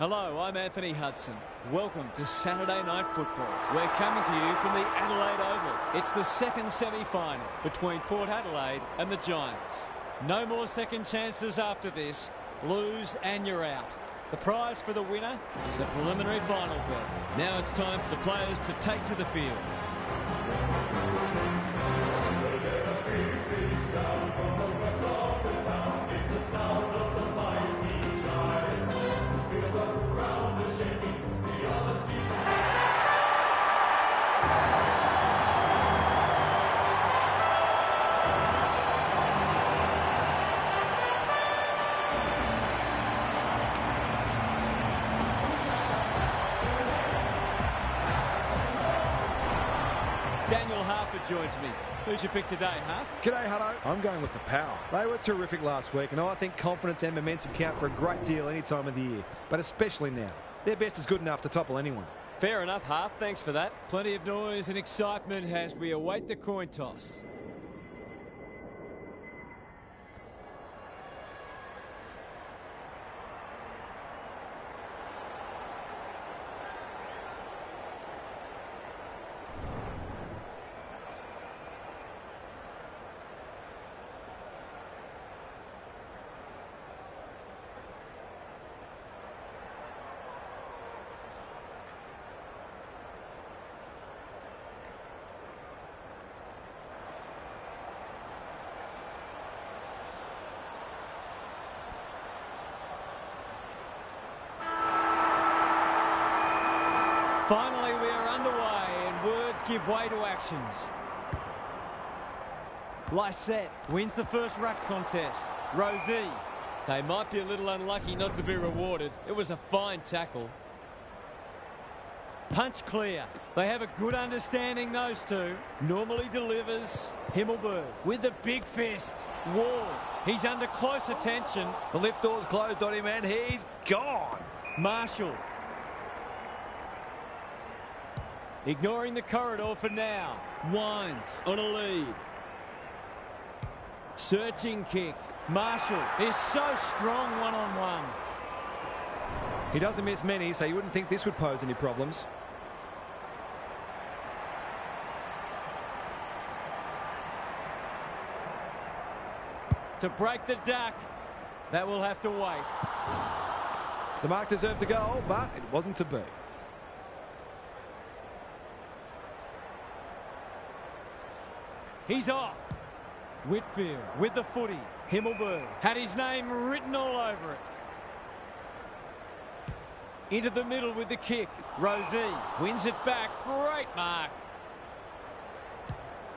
Hello, I'm Anthony Hudson. Welcome to Saturday Night Football. We're coming to you from the Adelaide Oval. It's the second semi-final between Port Adelaide and the Giants. No more second chances after this. Lose and you're out. The prize for the winner is a preliminary final berth. Now it's time for the players to take to the field. Joins me. Who's your pick today, Huff? G'day, Hutto. I'm going with the Power. They were terrific last week, and I think confidence and momentum count for a great deal any time of the year, but especially now. Their best is good enough to topple anyone. Fair enough, Huff. Thanks for that. Plenty of noise and excitement as we await the coin toss. Finally, we are underway and words give way to actions. Lysette wins the first ruck contest. Rosie. They might be a little unlucky not to be rewarded. It was a fine tackle. Punch clear. They have a good understanding, those two. Normally delivers. Himmelberg with the big fist. Ward. He's under close attention. The lift door's closed on him and he's gone. Marshall. Ignoring the corridor for now. Wines on a lead. Searching kick. Marshall is so strong one-on-one. He doesn't miss many, so you wouldn't think this would pose any problems. To break the duck. That will have to wait. The mark deserved a goal, but it wasn't to be. He's off. Whitfield with the footy. Himmelberg had his name written all over it. Into the middle with the kick. Rosie wins it back. Great mark.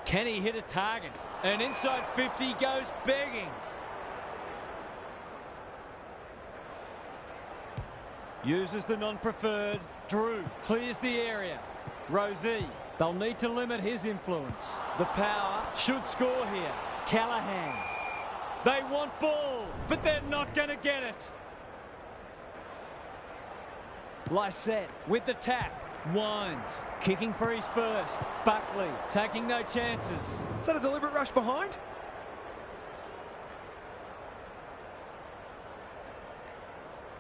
Can he hit a target? And inside 50 goes begging. Uses the non-preferred. Drew clears the area. Rosie. They'll need to limit his influence. The Power should score here. Callahan. They want ball, but they're not going to get it. Lysette with the tap. Wines kicking for his first. Buckley taking no chances. Is that a deliberate rush behind?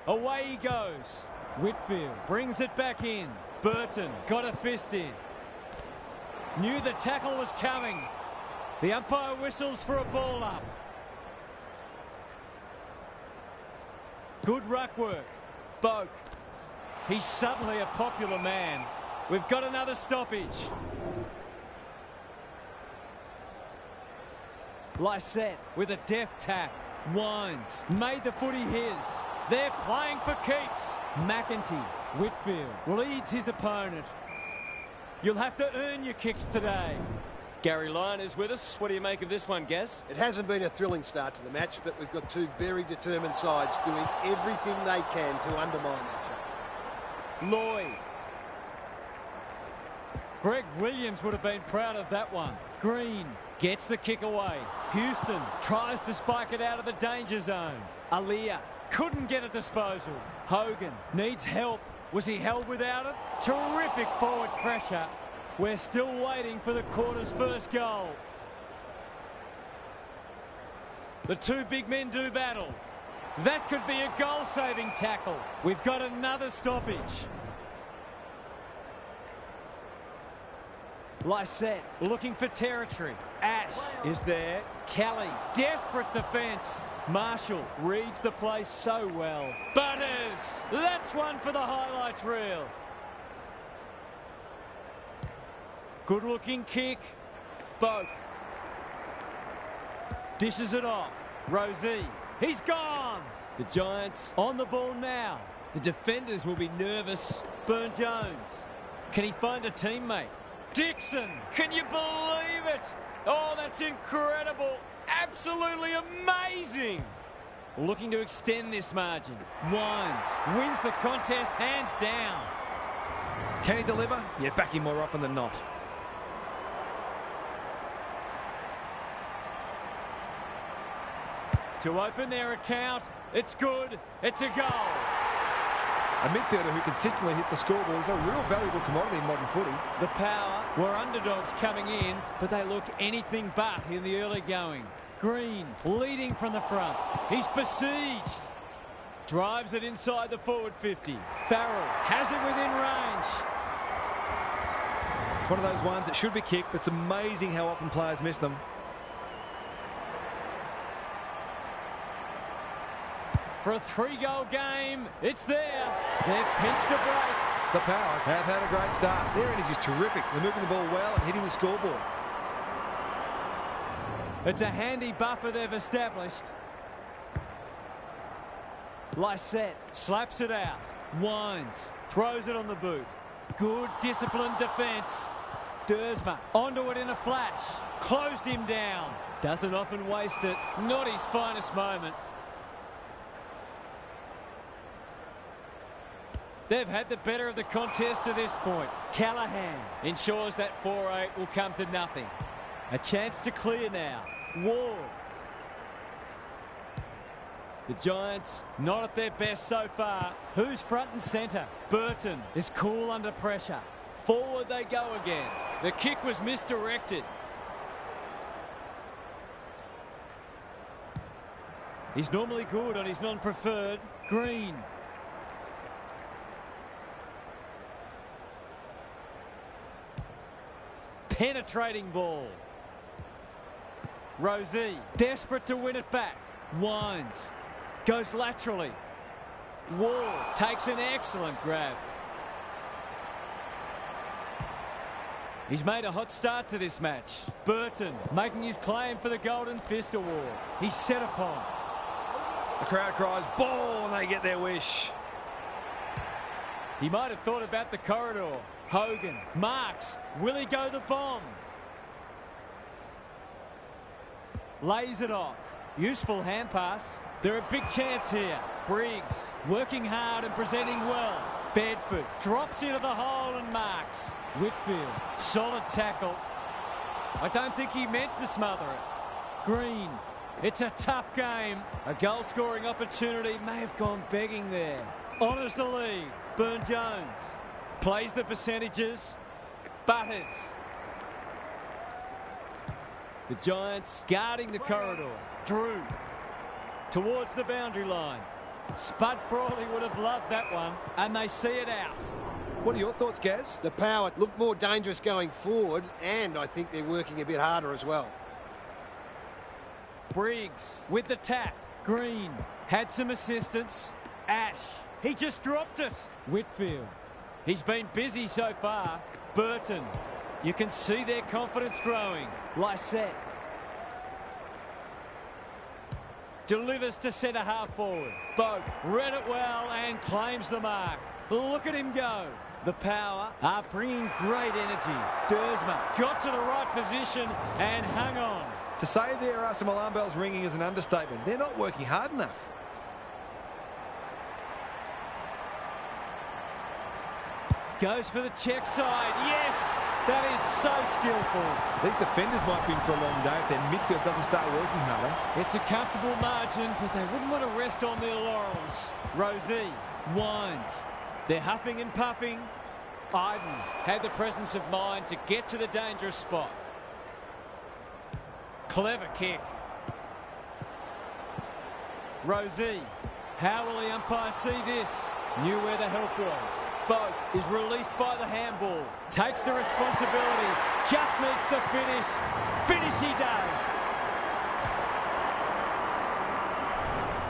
Away he goes. Whitfield brings it back in. Burton got a fist in. Knew the tackle was coming. The umpire whistles for a ball up. Good ruck work. Boak. He's suddenly a popular man. We've got another stoppage. Lysette with a deft tap. Wines made the footy his. They're playing for keeps. McEntee. Whitfield leads his opponent. You'll have to earn your kicks today. Gary Lyon is with us. What do you make of this one, Gaz? It hasn't been a thrilling start to the match, but we've got two very determined sides doing everything they can to undermine each other. Lloyd. Greg Williams would have been proud of that one. Green gets the kick away. Houston tries to spike it out of the danger zone. Aaliyah couldn't get a disposal. Hogan needs help. Was he held without it? Terrific forward pressure. We're still waiting for the quarter's first goal. The two big men do battle. That could be a goal-saving tackle. We've got another stoppage. Lysette looking for territory. Ash is there. Kelly, desperate defence. Marshall reads the play so well. Butters, that's one for the highlights reel. Good looking kick. Boak. Dishes it off. Rosie, he's gone. The Giants on the ball now. The defenders will be nervous. Burn-Jones, can he find a teammate? Dixon, can you believe it? Oh, that's incredible. Absolutely amazing. Looking to extend this margin. Wines wins the contest hands down. Can he deliver? Yeah, back him more often than not. To open their account, it's good. It's a goal. A midfielder who consistently hits the scoreboard is a real valuable commodity in modern footy. The Power were underdogs coming in, but they look anything but in the early going. Green leading from the front. He's besieged. Drives it inside the forward 50. Farrell has it within range. It's one of those ones that should be kicked, but it's amazing how often players miss them. For a 3-goal game, it's there. They've pinched a break. The Power have had a great start. Their energy is terrific. They're moving the ball well and hitting the scoreboard. It's a handy buffer they've established. Lysette slaps it out. Wines throws it on the boot. Good disciplined defence. Dersma onto it in a flash. Closed him down. Doesn't often waste it. Not his finest moment. They've had the better of the contest to this point. Callahan ensures that 4-8 will come to nothing. A chance to clear now. Ward. The Giants not at their best so far. Who's front and centre? Burton is cool under pressure. Forward they go again. The kick was misdirected. He's normally good on his non-preferred. Green. Penetrating ball. Rosie, desperate to win it back. Wines, goes laterally. Ward takes an excellent grab. He's made a hot start to this match. Burton making his claim for the Golden Fist Award. He's set upon. The crowd cries, ball, and they get their wish. He might have thought about the corridor. Hogan marks. Will he go the bomb? Lays it off. Useful hand pass. They're a big chance here. Briggs working hard and presenting well. Bedford drops into the hole and marks. Whitfield, solid tackle. I don't think he meant to smother it. Green, it's a tough game. A goal-scoring opportunity may have gone begging there. Honours the lead. Burn-Jones plays the percentages. Butters. The Giants guarding the corridor. Drew towards the boundary line. Spud Frawley would have loved that one, and they see it out. What are your thoughts, Gaz? The Power look more dangerous going forward, and I think they're working a bit harder as well. Briggs with the tap. Green had some assistance. Ash, he just dropped it. Whitfield, he's been busy so far. Burton, you can see their confidence growing. Lysette delivers to centre half forward. Boak read it well and claims the mark. Look at him go. The Power are bringing great energy. Dersma got to the right position and hung on. To say there are some alarm bells ringing is an understatement. They're not working hard enough. Goes for the check side. Yes, that is so skillful. These defenders might be in for a long day if their midfield doesn't start working harder. It's a comfortable margin, but they wouldn't want to rest on their laurels. Rosie, Wines. They're huffing and puffing. Iden had the presence of mind to get to the dangerous spot. Clever kick. Rosie. How will the umpire see this? Knew where the help was. Boat is released by the handball. Takes the responsibility. Just needs to finish. Finish he does.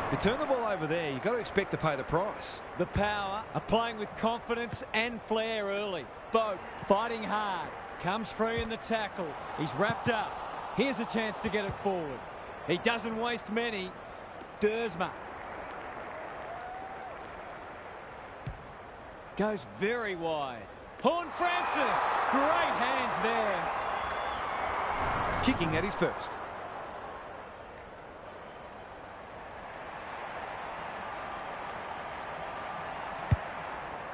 If you turn the ball over there, you've got to expect to pay the price. The Power are playing with confidence and flair early. Boat fighting hard. Comes free in the tackle. He's wrapped up. Here's a chance to get it forward. He doesn't waste many. Dersma. Goes very wide. Horn Francis. Great hands there. Kicking at his first.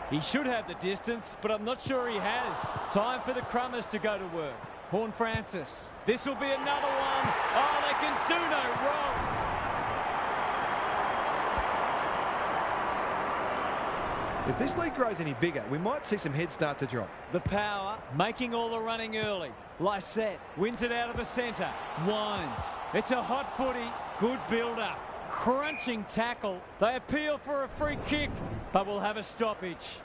He should have the distance, but I'm not sure he has. Time for the Crummers to go to work. Horn Francis. This will be another one. Oh, they can do no wrong. If this league grows any bigger, we might see some heads start to drop. The Power making all the running early. Lysette wins it out of the centre. Winds. It's a hot footy. Good build-up. Crunching tackle. They appeal for a free kick, but will have a stoppage.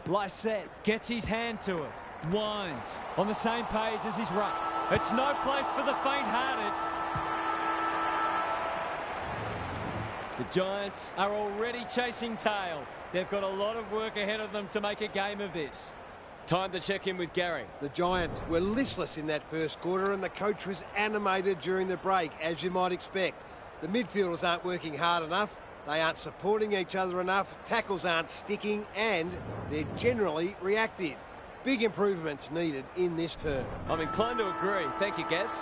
Lysette gets his hand to it. Winds on the same page as his ruck. It's no place for the faint-hearted. The Giants are already chasing tail. They've got a lot of work ahead of them to make a game of this. Time to check in with Gary. The Giants were listless in that first quarter and the coach was animated during the break, as you might expect. The midfielders aren't working hard enough, they aren't supporting each other enough, tackles aren't sticking, and they're generally reactive. Big improvements needed in this term. I'm inclined to agree. Thank you, Gaz.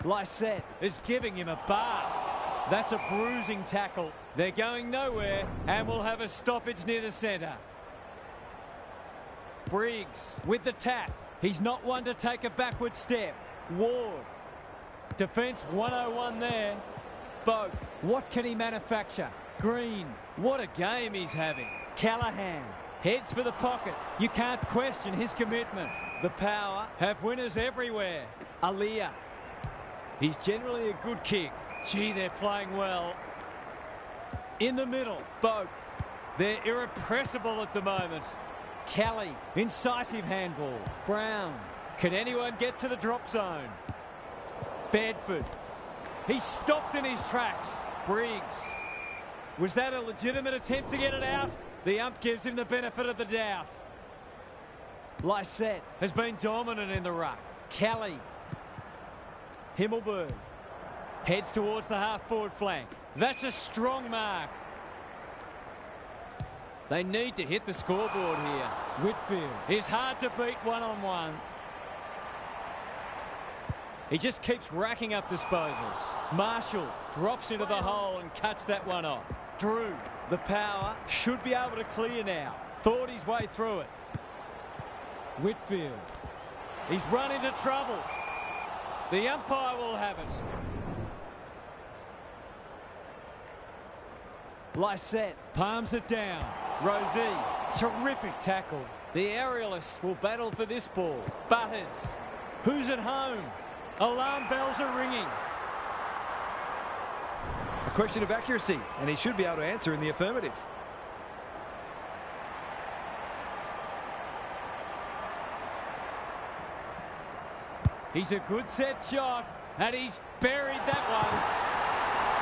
Lysette is giving him a bath. That's a bruising tackle. They're going nowhere and will have a stoppage near the centre. Briggs with the tap. He's not one to take a backward step. Ward. Defence 101 there. Boak. What can he manufacture? Green. What a game he's having. Callahan heads for the pocket. You can't question his commitment. The Power have winners everywhere. Aliyah. He's generally a good kick. Gee, they're playing well. In the middle, Boak. They're irrepressible at the moment. Kelly, incisive handball. Brown. Can anyone get to the drop zone? Bedford. He's stopped in his tracks. Briggs. Was that a legitimate attempt to get it out? The ump gives him the benefit of the doubt. Lysette has been dominant in the ruck. Kelly. Himmelberg heads towards the half-forward flank. That's a strong mark. They need to hit the scoreboard here. Whitfield is hard to beat one-on-one. He just keeps racking up disposals. Marshall drops into the hole and cuts that one off. Drew, the Power, should be able to clear now. Thought his way through it. Whitfield. He's run into trouble. The umpire will have it. Lysette palms it down. Rosie, terrific tackle. The aerialists will battle for this ball. Butters, who's at home? Alarm bells are ringing. A question of accuracy, and he should be able to answer in the affirmative. He's a good set shot, and he's buried that one.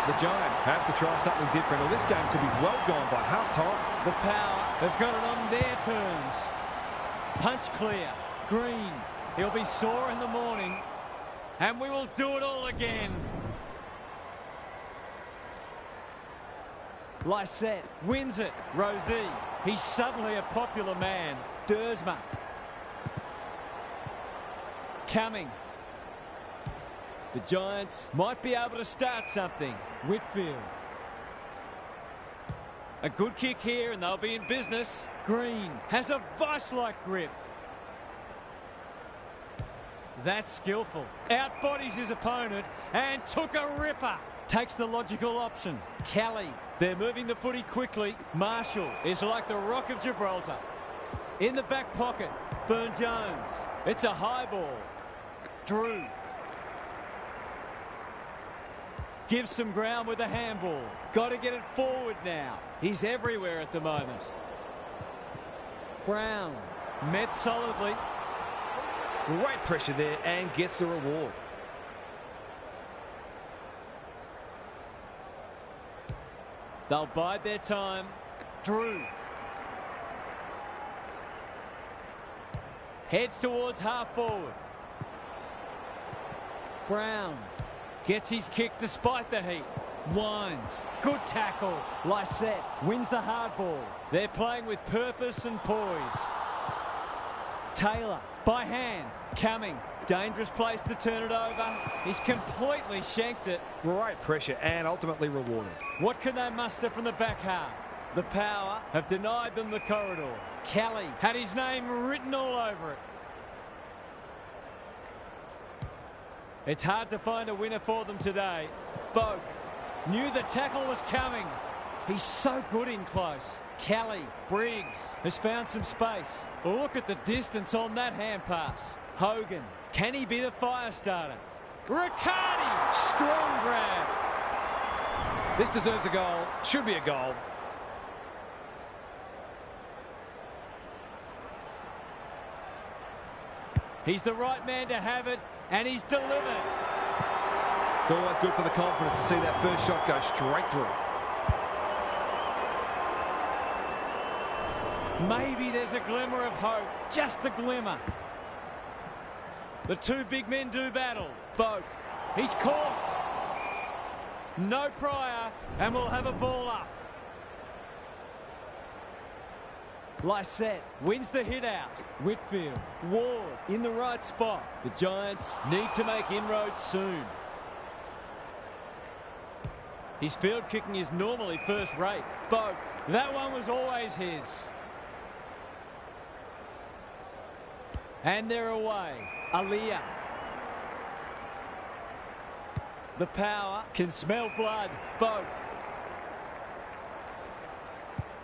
The Giants have to try something different, or this game could be well gone by half-time. The Power have got it on their terms. Punch clear. Green. He'll be sore in the morning, and we will do it all again. Lysette wins it. Rosie. He's suddenly a popular man. Dersma. Coming. The Giants might be able to start something. Whitfield. A good kick here and they'll be in business. Green has a vice-like grip. That's skillful. Outbodies his opponent and took a ripper. Takes the logical option. Kelly. They're moving the footy quickly. Marshall is like the Rock of Gibraltar. In the back pocket, Burn-Jones. It's a high ball. Drew. Gives some ground with a handball. Got to get it forward now. He's everywhere at the moment. Brown. Met solidly. Great pressure there and gets the reward. They'll bide their time. Drew. Heads towards half forward. Brown. Gets his kick despite the heat. Winds. Good tackle. Lysette wins the hard ball. They're playing with purpose and poise. Taylor. By hand. Coming. Dangerous place to turn it over. He's completely shanked it. Great pressure and ultimately rewarded. What can they muster from the back half? The Power have denied them the corridor. Kelly had his name written all over it. It's hard to find a winner for them today. Boak knew the tackle was coming. He's so good in close. Kelly, Briggs has found some space. Look at the distance on that hand pass. Hogan, can he be the fire starter? Riccardi, strong grab. This deserves a goal. Should be a goal. He's the right man to have it, and he's delivered. It's always good for the confidence to see that first shot go straight through. Maybe there's a glimmer of hope, just a glimmer. The two big men do battle. Boak, he's caught. No prior, and we'll have a ball up. Lysette wins the hit out. Whitfield, Ward in the right spot. The Giants need to make inroads soon. His field kicking is normally first rate. Boak, that one was always his. And they're away. Aliyah. The Power can smell blood. Boak.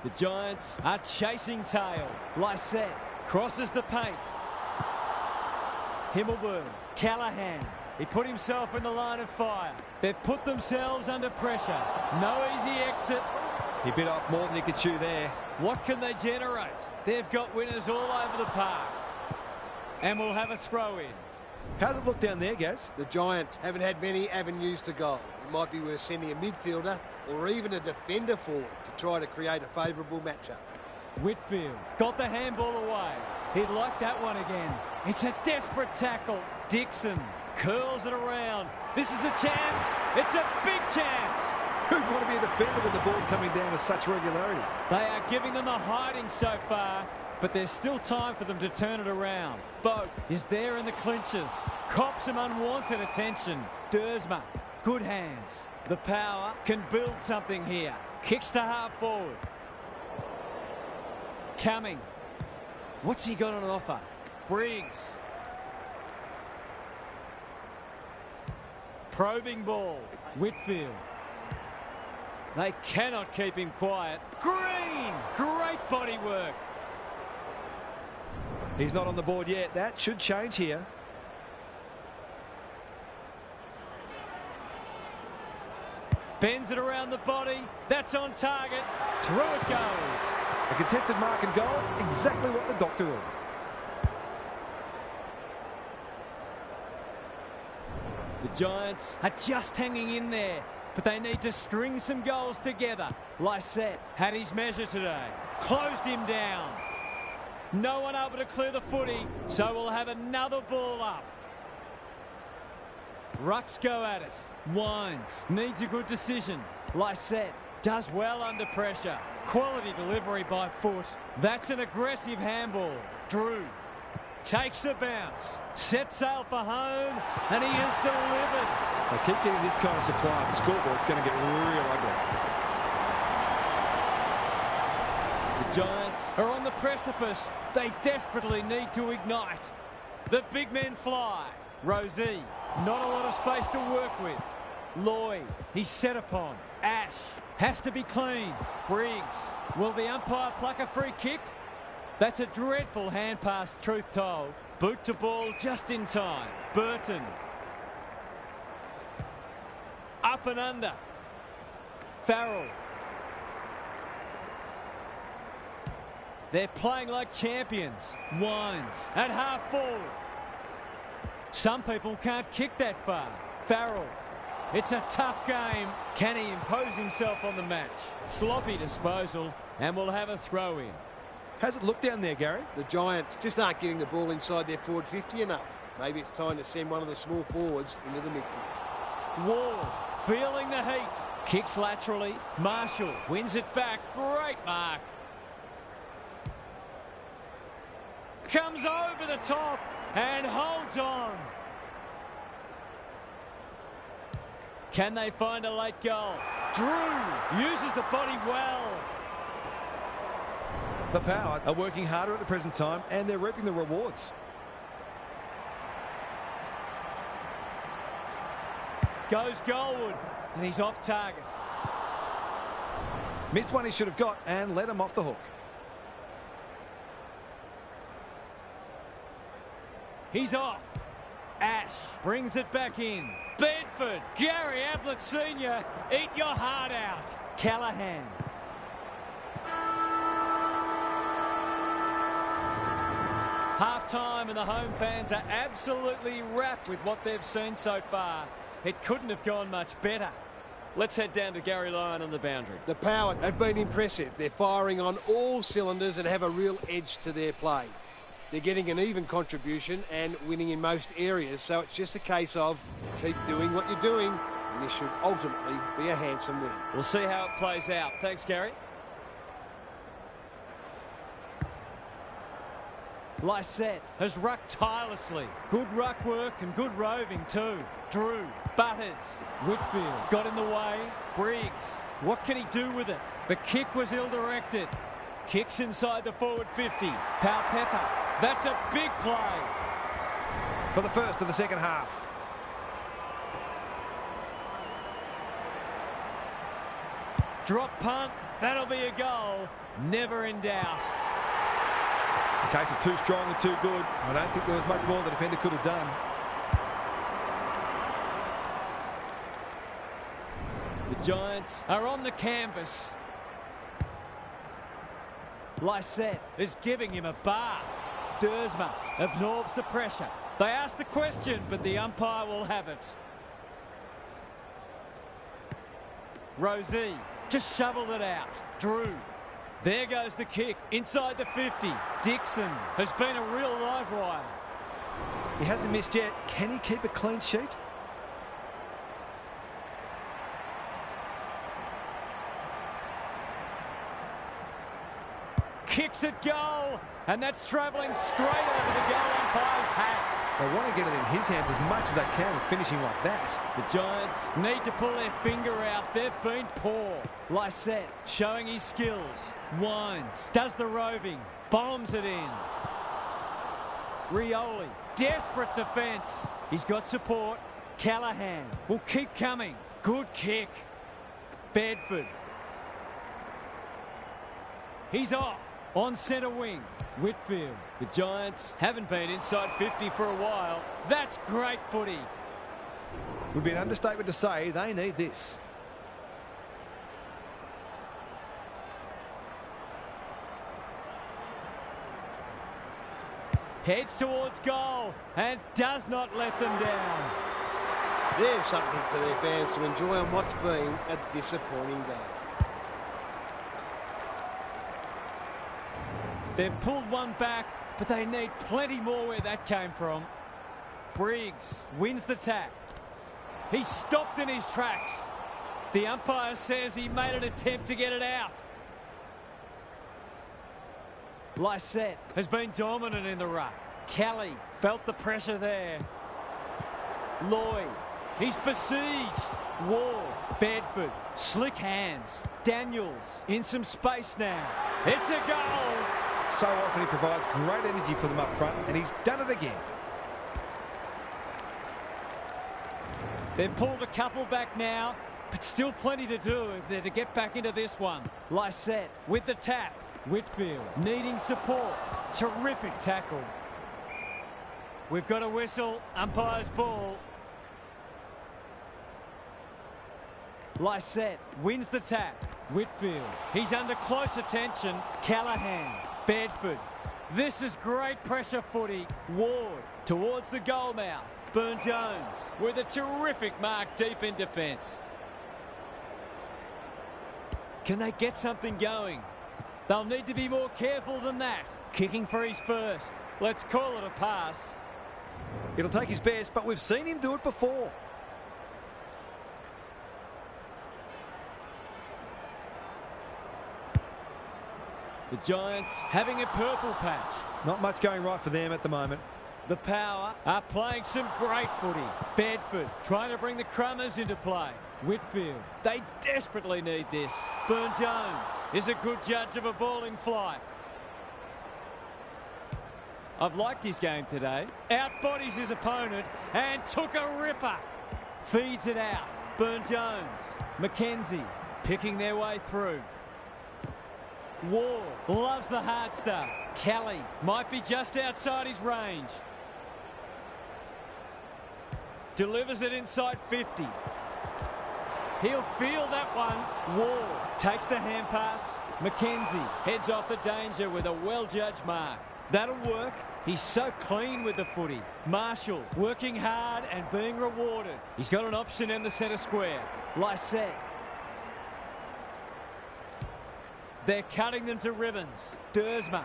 The Giants are chasing tail. Lysette crosses the paint. Himmelberg. Callahan. He put himself in the line of fire. They've put themselves under pressure. No easy exit. He bit off more than he could chew there. What can they generate? They've got winners all over the park. And we'll have a throw in. How's it look down there, Gaz? The Giants haven't had many avenues to goal. It might be worth sending a midfielder or even a defender forward to try to create a favourable matchup. Whitfield got the handball away. He'd like that one again. It's a desperate tackle. Dixon curls it around. This is a chance. It's a big chance. Who'd want to be a defender when the ball's coming down with such regularity? They are giving them a hiding so far, but there's still time for them to turn it around. Boak is there in the clinches. Cops some unwanted attention. Dersma, good hands. The Power can build something here. Kicks to half forward. Coming. What's he got on offer? Briggs. Probing ball. Whitfield. They cannot keep him quiet. Green! Great body work. He's not on the board yet. That should change here. Bends it around the body. That's on target. Through it goes. A contested mark and goal. Exactly what the doctor ordered. The Giants are just hanging in there, but they need to string some goals together. Lysette had his measure today. Closed him down. No one able to clear the footy, so we'll have another ball up. Rucks go at it. Wines needs a good decision. Lysette does well under pressure. Quality delivery by foot. That's an aggressive handball. Drew takes a bounce. Sets sail for home, and he has delivered. They keep getting this kind of supply. The scoreboard's going to get real ugly. The Giants are on the precipice. They desperately need to ignite. The big men fly. Rosie, not a lot of space to work with. Lloyd, he's set upon. Ash has to be clean. Briggs, will the umpire pluck a free kick? That's a dreadful hand pass, truth told. Boot to ball just in time. Burton. Up and under. Farrell. They're playing like champions. Wines at half forward. Some people can't kick that far. Farrell. It's a tough game. Can he impose himself on the match? Sloppy disposal, and we'll have a throw in. How's it look down there, Gary? The Giants just aren't getting the ball inside their forward 50 enough. Maybe it's time to send one of the small forwards into the midfield. Wall feeling the heat. Kicks laterally. Marshall wins it back. Great mark. Comes over the top and holds on. Can they find a late goal? Drew uses the body well. The Power are working harder at the present time, and they're reaping the rewards. Goes goalward, and he's off target. Missed one he should have got and let him off the hook. He's off. Ash brings it back in. Bedford, Gary Ablett Sr., eat your heart out. Callahan. Half-time and the home fans are absolutely wrapped with what they've seen so far. It couldn't have gone much better. Let's head down to Gary Lyon on the boundary. The Power have been impressive. They're firing on all cylinders and have a real edge to their play. They're getting an even contribution and winning in most areas, so it's just a case of keep doing what you're doing, and this should ultimately be a handsome win. We'll see how it plays out. Thanks, Gary. Lysette has rucked tirelessly. Good ruck work and good roving too. Drew, Butters, Whitfield got in the way. Briggs, what can he do with it? The kick was ill-directed. Kicks inside the forward 50. Pepper, that's a big play. For the first of the second half. Drop punt, that'll be a goal. Never in doubt. In case of too strong and too good, I don't think there was much more the defender could have done. The Giants are on the canvas. Lysette is giving him a bar. Dersma absorbs the pressure. They ask the question, but the umpire will have it. Rosie just shoveled it out. Drew. There goes the kick inside the 50. Dixon has been a real live wire. He hasn't missed yet. Can he keep a clean sheet? Kicks at goal, and that's travelling straight over the goal umpire's hat. They want to get it in his hands as much as they can with finishing like that. The Giants need to pull their finger out. They've been poor. Lysette showing his skills. Wines does the roving. Bombs it in. Rioli, desperate defence. He's got support. Callahan will keep coming. Good kick. Bedford. He's off. On centre wing, Whitfield. The Giants haven't been inside 50 for a while. That's great footy. Would be an understatement to say they need this. Heads towards goal and does not let them down. There's something for their fans to enjoy on what's been a disappointing day. They've pulled one back, but they need plenty more where that came from. Briggs wins the tap. He's stopped in his tracks. The umpire says he made an attempt to get it out. Lysette has been dominant in the ruck. Kelly felt the pressure there. Lloyd, he's besieged. Wall, Bedford, slick hands. Daniels in some space now. It's a goal. So often he provides great energy for them up front, and he's done it again. They've pulled a couple back now, but still plenty to do if they're to get back into this one. Lysette with the tap. Whitfield needing support. Terrific tackle. We've got a whistle. Umpire's ball. Lysette wins the tap. Whitfield. He's under close attention. Callahan. Bedford. This is great pressure footy. Ward towards the goal mouth. Burne-Jones with a terrific mark deep in defence. Can they get something going? They'll need to be more careful than that. Kicking for his first. Let's call it a pass. It'll take his best, but we've seen him do it before. The Giants having a purple patch. Not much going right for them at the moment. The Power are playing some great footy. Bedford trying to bring the Crummers into play. Whitfield, they desperately need this. Burne-Jones is a good judge of a ball in flight. I've liked his game today. Outbodies his opponent and took a ripper. Feeds it out. Burne-Jones. McKenzie picking their way through. Ward loves the hard stuff. Kelly might be just outside his range. Delivers it inside 50. He'll feel that one. Ward takes the hand pass. McKenzie heads off the danger with a well-judged mark. That'll work. He's so clean with the footy. Marshall working hard and being rewarded. He's got an option in the centre square. Lysette. They're cutting them to ribbons. Dersma.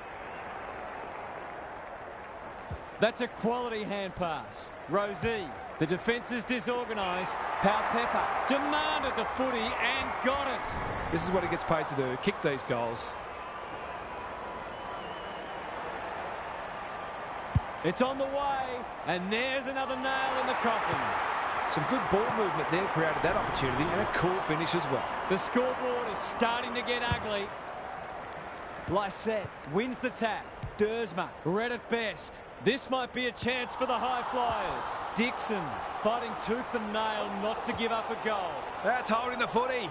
That's a quality hand pass. Rosie. The defence is disorganised. Pepper demanded the footy and got it. This is what he gets paid to do, kick these goals. It's on the way, and there's another nail in the coffin. Some good ball movement there created that opportunity, and a cool finish as well. The scoreboard is starting to get ugly. Lysette wins the tap. Dersma read it best. This might be a chance for the high flyers. Dixon fighting tooth and nail not to give up a goal. That's holding the footy.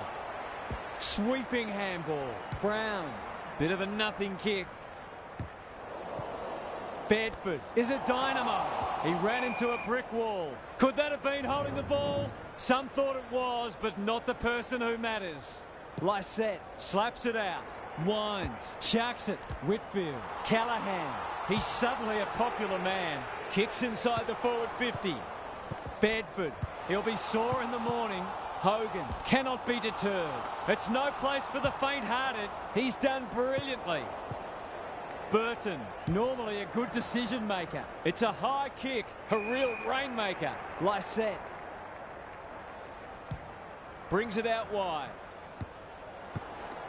Sweeping handball. Brown. Bit of a nothing kick. Bedford is a dynamo. He ran into a brick wall. Could that have been holding the ball? Some thought it was, but not the person who matters. Lysette slaps it out. Wines. Sharks it. Whitfield. Callahan. He's suddenly a popular man. Kicks inside the forward 50. Bedford. He'll be sore in the morning. Hogan cannot be deterred. It's no place for the faint-hearted. He's done brilliantly. Burton, normally a good decision maker. It's a high kick, a real rainmaker. Lysette brings it out wide.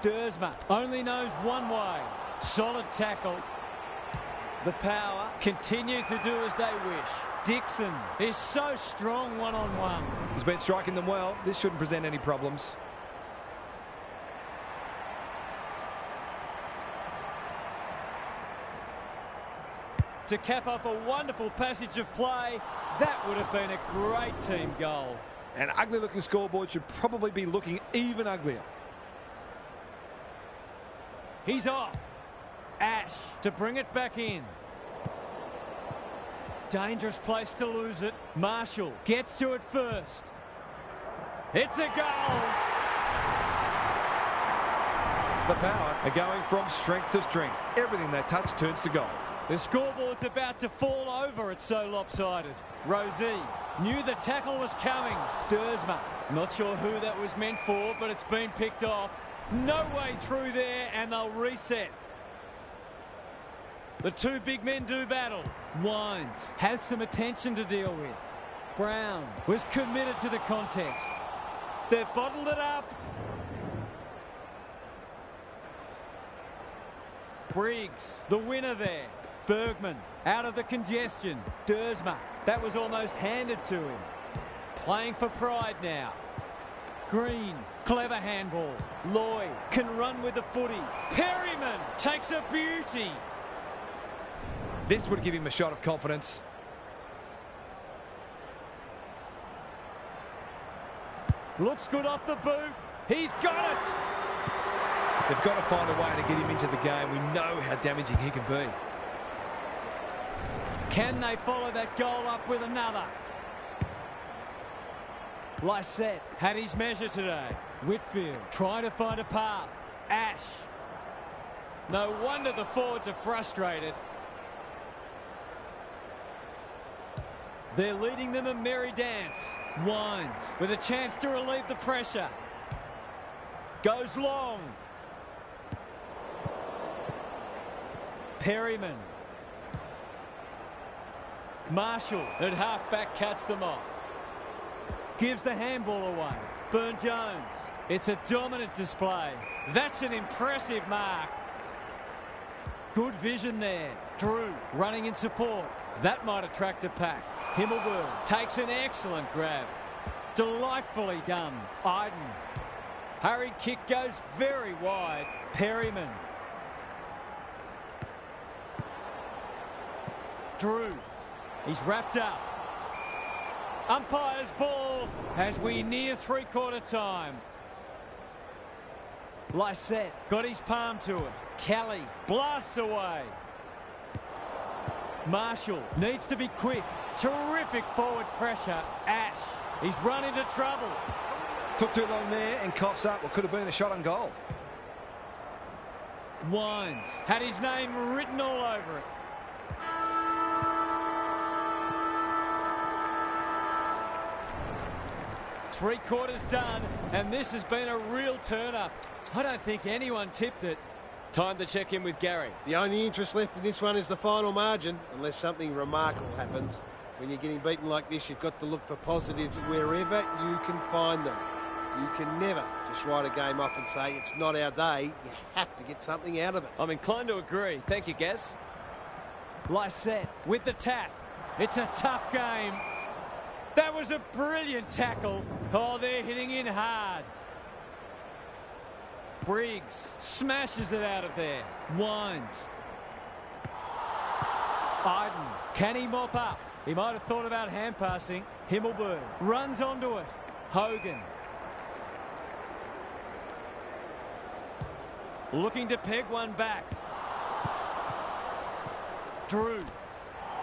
Dersma only knows one way. Solid tackle. The Power continue to do as they wish. Dixon is so strong one-on-one. He's been striking them well. This shouldn't present any problems. To cap off a wonderful passage of play, that would have been a great team goal. An ugly-looking scoreboard should probably be looking even uglier. He's off. Ash to bring it back in. Dangerous place to lose it. Marshall gets to it first. It's a goal. The Power are going from strength to strength. Everything they touch turns to gold. The scoreboard's about to fall over. It's so lopsided. Rosie knew the tackle was coming. Dersma. Not sure who that was meant for, but it's been picked off. No way through there, and they'll reset. The two big men do battle. Wines has some attention to deal with. Brown was committed to the contest. They've bottled it up. Briggs, the winner there. Bergman out of the congestion. Dersma, that was almost handed to him. Playing for pride now. Green, clever handball. Lloyd can run with the footy. Perryman takes a beauty. This would give him a shot of confidence. Looks good off the boot. He's got it. They've got to find a way to get him into the game. We know how damaging he can be. Can they follow that goal up with another? Lysette had his measure today. Whitfield trying to find a path. Ash. No wonder the forwards are frustrated. They're leading them a merry dance. Wines with a chance to relieve the pressure. Goes long. Perryman. Marshall at half-back cuts them off. Gives the handball away. Burn-Jones. It's a dominant display. That's an impressive mark. Good vision there. Drew running in support. That might attract a pack. Himmelberg takes an excellent grab. Delightfully done. Iden. Hurried kick goes very wide. Perryman. Drew. He's wrapped up. Umpire's ball as we near three-quarter time. Lysette got his palm to it. Kelly blasts away. Marshall needs to be quick. Terrific forward pressure. Ash, he's run into trouble. Took too long there and coughs up what could have been a shot on goal. Wines had his name written all over it. Three-quarters done, and this has been a real turn-up. I don't think anyone tipped it. Time to check in with Gary. The only interest left in this one is the final margin, unless something remarkable happens. When you're getting beaten like this, you've got to look for positives wherever you can find them. You can never just write a game off and say, it's not our day. You have to get something out of it. I'm inclined to agree. Thank you, Gaz. Lysette with the tap. It's a tough game. That was a brilliant tackle. Oh, they're hitting in hard. Briggs smashes it out of there. Wines. Iden. Can he mop up? He might have thought about hand passing. Himmelberg runs onto it. Hogan. Looking to peg one back. Drew.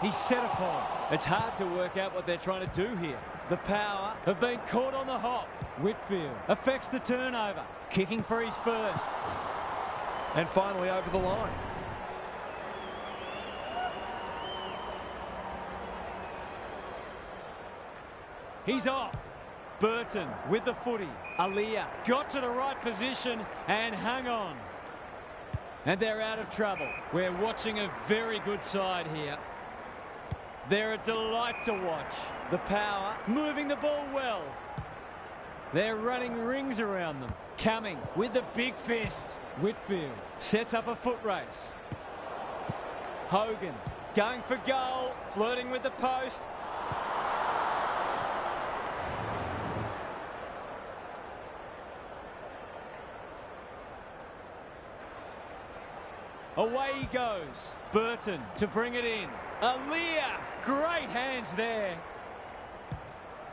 He's set upon. It's hard to work out what they're trying to do here. The Power have been caught on the hop. Whitfield affects the turnover. Kicking for his first. And finally over the line. He's off. Burton with the footy. Aliyah got to the right position and hung on. And they're out of trouble. We're watching a very good side here. They're a delight to watch. The Power moving the ball well. They're running rings around them. Coming with the big fist. Whitfield sets up a foot race. Hogan going for goal. Flirting with the post. Away he goes. Burton to bring it in. Aliyah, great hands there.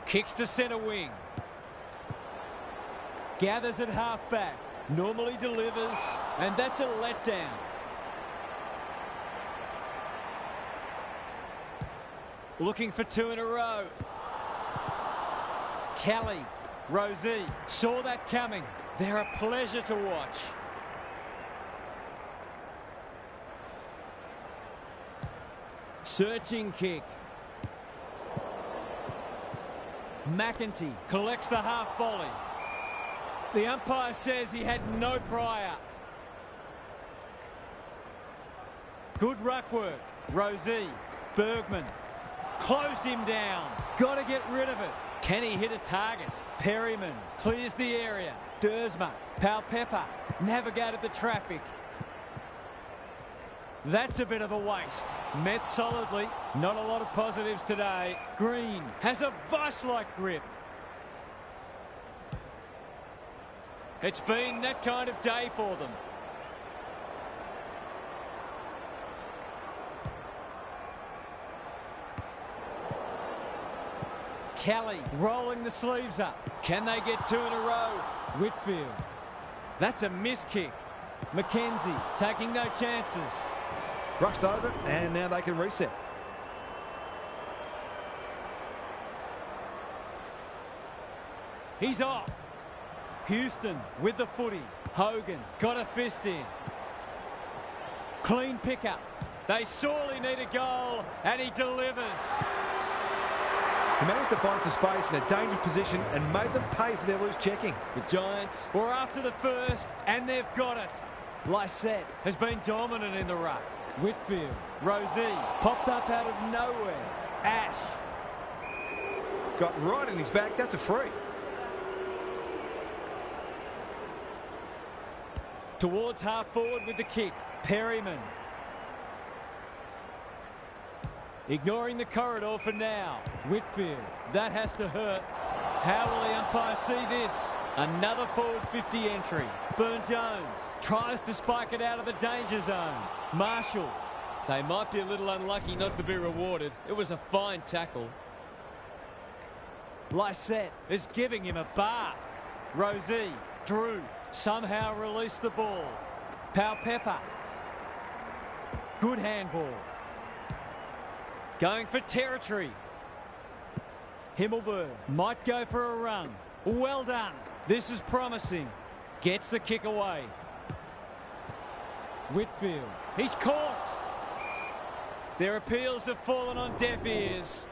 Kicks to centre wing. Gathers at half-back. Normally delivers, and that's a letdown. Looking for two in a row. Kelly, Rosie, saw that coming. They're a pleasure to watch. Searching kick. McEntee collects the half volley. The umpire says he had no prior. Good ruck work. Rosie. Bergman. Closed him down. Got to get rid of it. Can he hit a target? Perryman clears the area. Dersma. Palpepper navigated the traffic. That's a bit of a waste. Met solidly. Not a lot of positives today. Green has a vice-like grip. It's been that kind of day for them. Kelly rolling the sleeves up. Can they get two in a row? Whitfield. That's a miss kick. Mackenzie taking no chances. Rushed over, and now they can reset. He's off. Houston with the footy. Hogan got a fist in. Clean pickup. They sorely need a goal, and he delivers. He managed to find some space in a dangerous position and made them pay for their loose checking. The Giants were after the first, and they've got it. Lysette has been dominant in the ruck. Whitfield, Rosie, popped up out of nowhere. Ash. Got right in his back. That's a free. Towards half forward with the kick. Perryman. Ignoring the corridor for now. Whitfield. That has to hurt. How will the umpire see this? Another forward 50 entry. Burne-Jones tries to spike it out of the danger zone. Marshall. They might be a little unlucky not to be rewarded. It was a fine tackle. Lysette is giving him a bath. Rosie. Drew somehow released the ball. Pepper. Good handball. Going for territory. Himmelberg might go for a run. Well done. This is promising. Gets the kick away. Whitfield. He's caught. Their appeals have fallen on deaf ears.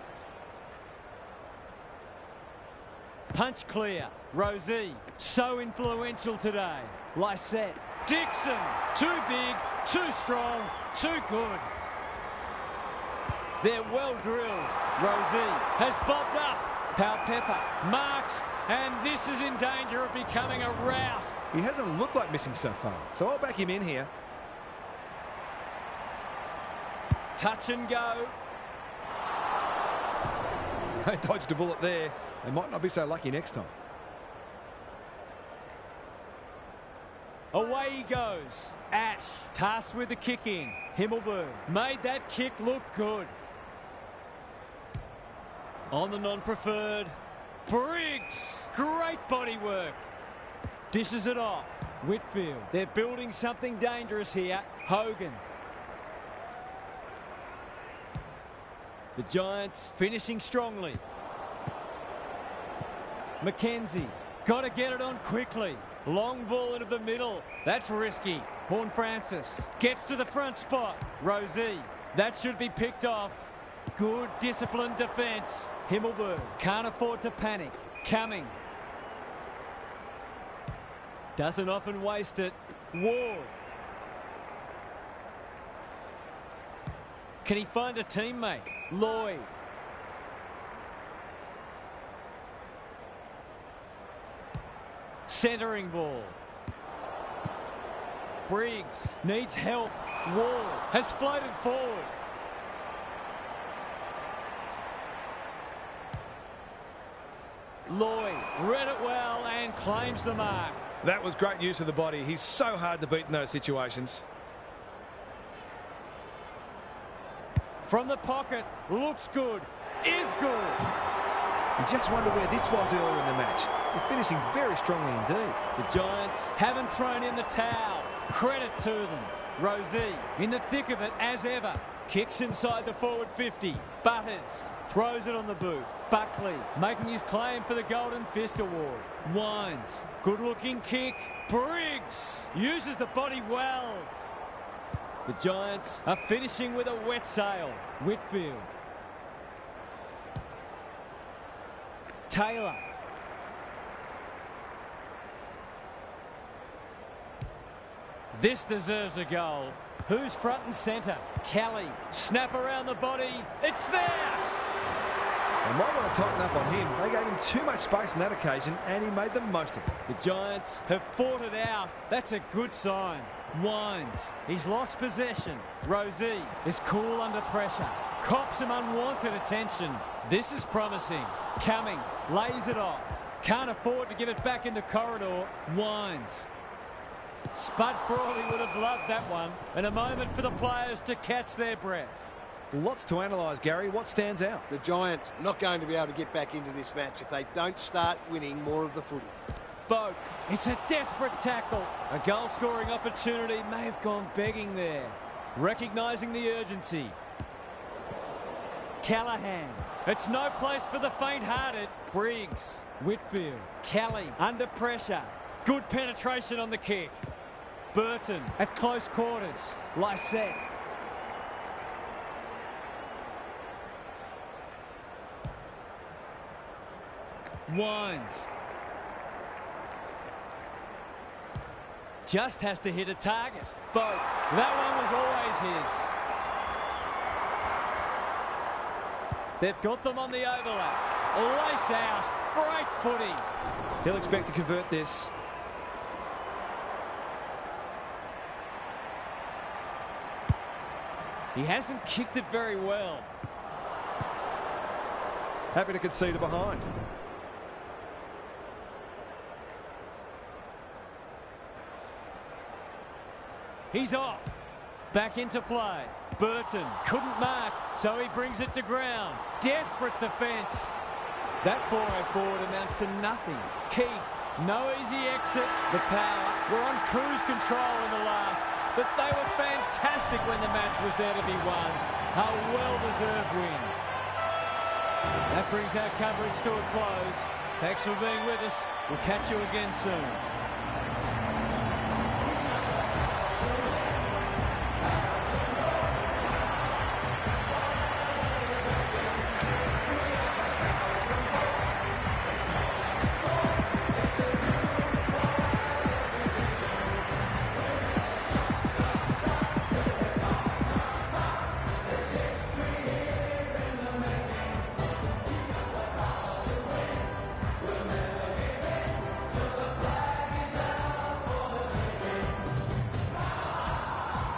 Punch clear. Rosie. So influential today. Lysette. Dixon. Too big, too strong, too good. They're well drilled. Rosie has bobbed up. Pepper marks, and this is in danger of becoming a rout. He hasn't looked like missing so far, so I'll back him in here. Touch and go. They dodged a bullet there. They might not be so lucky next time. Away he goes. Ash tasked with the kick in. Himmelberg made that kick look good. On the non-preferred. Briggs. Great body work. Dishes it off. Whitfield. They're building something dangerous here. Hogan. The Giants finishing strongly. Mackenzie. Got to get it on quickly. Long ball into the middle. That's risky. Horne-Francis gets to the front spot. Rosie. That should be picked off. Good disciplined defence. Himmelberg can't afford to panic. Coming. Doesn't often waste it. Ward. Can he find a teammate? Lloyd. Centering ball. Briggs needs help. Ward has floated forward. Lloyd read it well and claims the mark. That was great use of the body. He's so hard to beat in those situations. From the pocket, looks good, is good. You just wonder where this was earlier in the match. They're finishing very strongly indeed. The Giants haven't thrown in the towel. Credit to them. Rosie in the thick of it as ever. Kicks inside the forward 50. Butters throws it on the boot. Buckley making his claim for the Golden Fist Award. Wines. Good looking kick. Briggs uses the body well. The Giants are finishing with a wet sail. Whitfield. Taylor. This deserves a goal. Who's front and centre? Kelly. Snap around the body. It's there! They might want to tighten up on him. They gave him too much space on that occasion, and he made the most of it. The Giants have fought it out. That's a good sign. Wines. He's lost possession. Rosie is cool under pressure. Cops some unwanted attention. This is promising. Coming. Lays it off. Can't afford to give it back in the corridor. Wines. Spud Frawley would have loved that one. And a moment for the players to catch their breath. Lots to analyse, Gary. What stands out? The Giants not going to be able to get back into this match if they don't start winning more of the footy. Folk. It's a desperate tackle. A goal-scoring opportunity may have gone begging there. Recognising the urgency. Callahan. It's no place for the faint-hearted. Briggs. Whitfield. Kelly under pressure. Good penetration on the kick. Burton at close quarters. Lysette. Wines. Just has to hit a target. Boat. That one was always his. They've got them on the overlap. Lace out. Great footy. He'll expect to convert this. He hasn't kicked it very well. Happy to concede it behind. He's off. Back into play. Burton couldn't mark, so he brings it to ground. Desperate defence. That 4-0 forward amounts to nothing. Keith, no easy exit. The Power were on cruise control in the last, but they were fantastic when the match was there to be won. A well-deserved win. That brings our coverage to a close. Thanks for being with us. We'll catch you again soon.